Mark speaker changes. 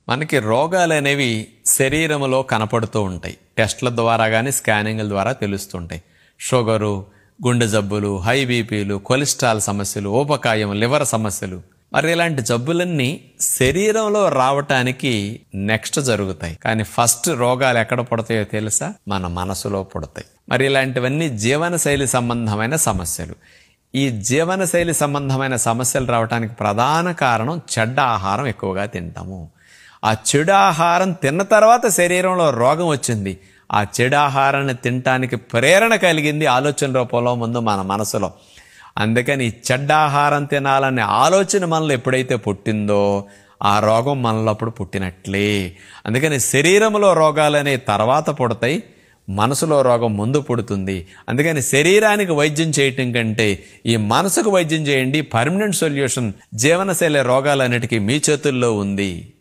Speaker 1: మనకి రోగాలు అనేవి శరీరంలో కనపడుతూ ఉంటాయి. టెస్ట్ల ద్వారా కానీ స్కానింగ్ల ద్వారా తెలుస్తుంటాయి. షుగరు, గుండె జబ్బులు, హై బీపీలు, కొలెస్ట్రాల్ సమస్యలు, ఊబకాయం, లివర్ సమస్యలు, మరి ఇలాంటి జబ్బులన్నీ శరీరంలో రావటానికి నెక్స్ట్ జరుగుతాయి. కానీ ఫస్ట్ రోగాలు ఎక్కడ పుడతాయో తెలుసా? మన మనసులో పుడతాయి. మరి ఇలాంటివన్నీ జీవనశైలి సంబంధమైన సమస్యలు. ఈ జీవనశైలి సంబంధమైన సమస్యలు రావడానికి ప్రధాన కారణం చెడ్డ ఆహారం ఎక్కువగా తింటాము. ఆ చెడు ఆహారం తిన్న తర్వాత శరీరంలో రోగం వచ్చింది. ఆ చెడు ఆహారాన్ని తినటానికి ప్రేరణ కలిగింది ఆలోచన రూపంలో ముందు మన మనసులో. అందుకని చెడ్డ ఆహారం తినాలనే ఆలోచన మనలో ఎప్పుడైతే పుట్టిందో ఆ రోగం మనలో అప్పుడు పుట్టినట్లే. అందుకని శరీరంలో రోగాలు అనేవి తర్వాత పుడతాయి, మనసులో రోగం ముందు పుడుతుంది. అందుకని శరీరానికి వైద్యం చేయటం కంటే ఈ మనసుకు వైద్యం చేయండి. పర్మనెంట్ సొల్యూషన్ జీవనశైలి రోగాలన్నిటికీ మీ చేతుల్లో ఉంది.